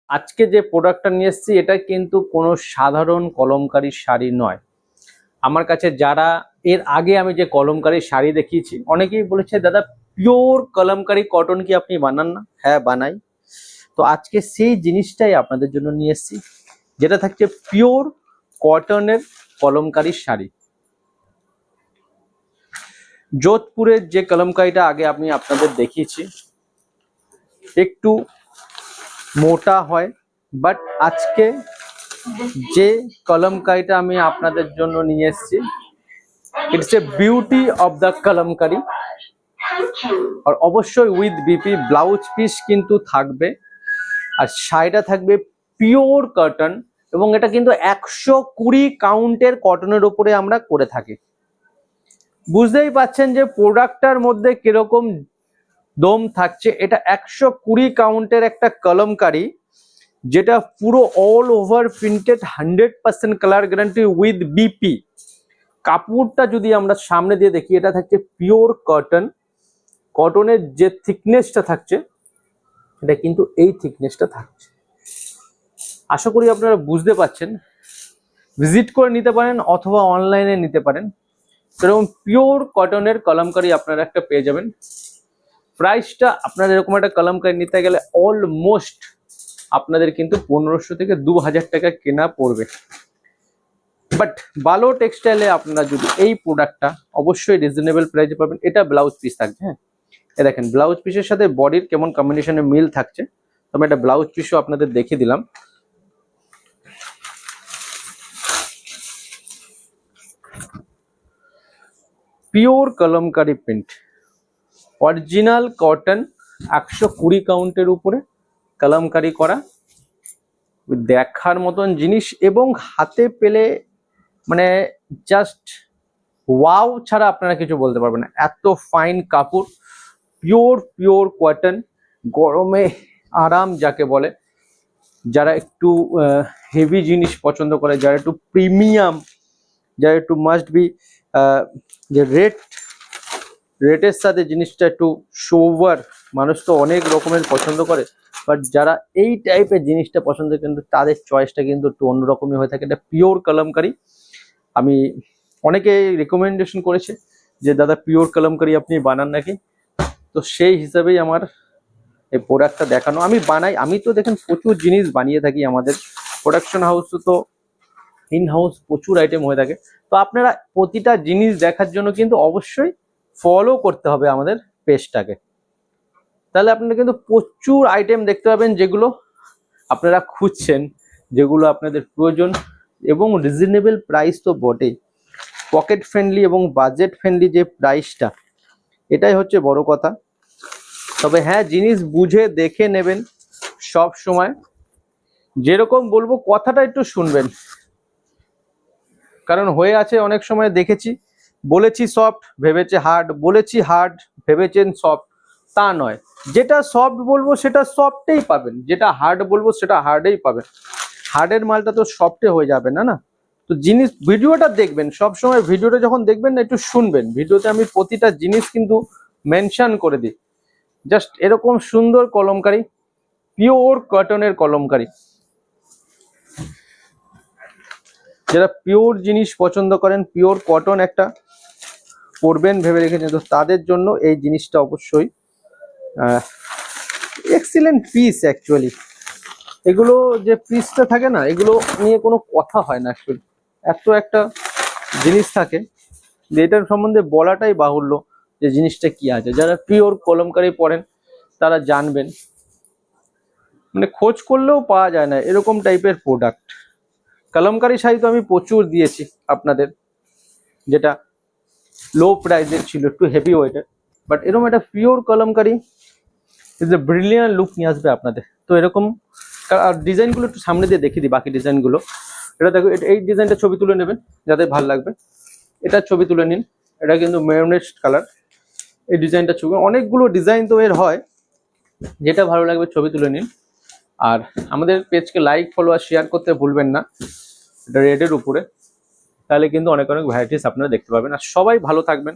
আজকে যে প্রোডাক্টটা নিয়ে এসেছি এটা কিন্তু কোনো সাধারণ কলমকারী শাড়ি নয়। আমার কাছে যারা এর আগে আমি যে কলমকারী শাড়ি দেখিয়েছি অনেকেই বলেছে দাদা পিওর কলমকারী কটন কি আপনি বানান না? হ্যাঁ বানাই। তো আজকে সেই জিনিসটাই আপনাদের জন্য নিয়ে এসেছি, যেটা থাকছে পিওর কটনের কলমকারী শাড়ি। যোধপুরের যে কলমকারীটা আগে আমি আপনাদের দেখিয়েছি একটু মোটা হয়, বাট আজকে যে কলমকারীটা আমি আপনাদের জন্য নিয়ে এসেছি it's a beauty of the Kalamkari. আর অবশ্যই উইথ বিপি ব্লাউজ পিস কিন্তু থাকবে, আর শাড়িটা থাকবে পিওর কটন, এবং এটা কিন্তু 120 কাউন্টের কটনের উপরে আমরা করে থাকি। বুঝতেই পাচ্ছেন যে প্রোডাক্টটার মধ্যে কিরকম দম থাকছে। এটা 120 কাউন্টের একটা কলমকারী, যেটা পুরো all over printed, 100% colour guarantee with BP. কাপড়টা যদি আমরা সামনে দিয়ে দেখি, এটা থাকছে পিওর কটন। কটনের যে থিকনেসটা থাকছে এটা কিন্তু এই থিকনেসটা থাকছে। আশা করি আপনারা বুঝতে পারছেন। ভিজিট করে নিতে পারেন অথবা অনলাইনে নিতে পারেন। সেরকম পিওর কটনের কলমকারী আপনারা একটা পেয়ে যাবেন। প্রাইসটা আপনারা এরকম একটা কলমকারী নিতে গেলে অলমোস্ট আপনাদের কিন্তু 1500 থেকে 2000 টাকা কেনা পড়বে। বাট ভালো টেক্সটাইলে আপনারা যদি এই প্রোডাক্টটা অবশ্যই রিজনেবল প্রাইসে পাবেন। এটা ব্লাউজ পিস থাকবে। হ্যাঁ, এ দেখেন ব্লাউজ পিসের সাথে বডির কেমন কম্বিনেশনে মিল থাকছে। তো আমি একটা ব্লাউজ পিসও আপনাদের দেখিয়ে দিলাম। Pure Kalamkari print, original cotton, 120 কাউন্টের উপরে কলমকারী করা, দেখার মতন জিনিস, এবং হাতে পেলে মানে জাস্ট ওয়াও ছাড়া আপনারা কিছু বলতে পারবেন না। এত ফাইন কাপড়, পিওর কটন, গরমে আরাম যাকে বলে। যারা একটু হেভি জিনিস পছন্দ করে, যারা একটু প্রিমিয়াম, যারা একটু মাস্ট বি যে রেটের সাথে জিনিসটা একটু সোভার, মানুষ তো অনেক রকমের পছন্দ করে, বাট যারা এই টাইপের জিনিসটা পছন্দ করে কিন্তু তাদের চয়েসটা কিন্তু একটু অন্যরকমই হয়ে থাকে। এটা পিওর কলমকারী। আমি অনেকে রেকমেন্ডেশন করেছে যে দাদা পিওর কলমকারী আপনি বানান নাকি, তো সেই হিসাবেই আমার এই প্রোডাক্টটা দেখানো। আমি বানাই, আমি তো দেখেন প্রচুর জিনিস বানিয়ে থাকি। আমাদের প্রোডাকশন হাউস তো ইন হাউস প্রচুর আইটেম হয়ে থাকে। তো আপনারা প্রতিটা জিনিস দেখার জন্য কিন্তু অবশ্যই ফলো করতে হবে আমাদের পেজটাকে, তাহলে আপনারা কিন্তু প্রচুর আইটেম দেখতে পাবেন যেগুলো আপনারা খুঁজছেন, যেগুলো আপনাদের প্রয়োজন, এবং রিজনেবল প্রাইস তো বটেই। পকেট ফ্রেন্ডলি এবং বাজেট ফ্রেন্ডলি যে প্রাইসটা, এটাই হচ্ছে বড় কথা। তবে হ্যাঁ, জিনিস বুঝে দেখে নেবেন সব সময়। যেরকম বলবো কথাটা একটু শুনবেন, কারণ হয়ে আছে অনেক সময় দেখেছি বলেছি সফট ভেবেছে হার্ড, বলেছি হার্ড ভেবেছেন সফট। তা নয়, যেটা সফট বলবো সেটা সফটেই পাবেন, যেটা হার্ড বলবো সেটা হার্ডেই পাবেন। হার্ডের মালটা তো সফটে হয়ে যাবে না। তো জিনিস ভিডিওটা দেখবেন সব সময়, ভিডিওটা যখন দেখবেন না একটু শুনবেন। ভিডিওতে আমি প্রতিটা জিনিস কিন্তু মেনশন করে দিই। জাস্ট এরকম সুন্দর কলমকারী, পিওর কটনের কলমকারী, যারা পিওর জিনিস পছন্দ করেন, পিওর কটন একটা পরবেন ভেবে রেখেছেন, তো তাদের জন্য এই জিনিসটা অবশ্যই এক্সিলেন্ট পিস। অ্যাকচুয়ালি এগুলো যে পিসটা থাকে না, এগুলো নিয়ে কোনো কথা হয় না। অ্যাকচুয়ালি এত একটা জিনিস থাকে যে এটার সম্বন্ধে বলাটাই বাহুল্য যে জিনিসটা কি আছে। যারা পিওর কলমকারী পরেন তারা জানবেন, মানে খোঁজ করলেও পাওয়া যায় না এরকম টাইপের প্রোডাক্ট। কলমকারী শাড়ি তো আমি প্রচুর দিয়েছি আপনাদের, যেটা লো প্রাইসের ছিল, একটু হেভি ওয়েটের, বাট এরকম একটা pure Kalamkari is a brilliant look নিয়ে আসবে আপনাদের। তো এরকম ডিজাইনগুলো একটু সামনে দিয়ে দেখিয়ে দিই, বাকি ডিজাইনগুলো। এটা দেখো, এই ডিজাইনটা ছবি তুলে নেবেন যাদের ভালো লাগবে, এটা ছবি তুলে নিন। এটা কিন্তু মেরুনেট কালার, এই ডিজাইনটা ছবি, অনেকগুলো ডিজাইন তো এর হয়, যেটা ভালো লাগবে ছবি তুলে নিন। আর আমাদের পেজকে লাইক, ফলো আর শেয়ার করতে ভুলবেন না, এটা রেডের উপরে, তাহলে কিন্তু অনেক ভ্যারাইটিস আপনারা দেখতে পাবেন। আর সবাই ভালো থাকবেন।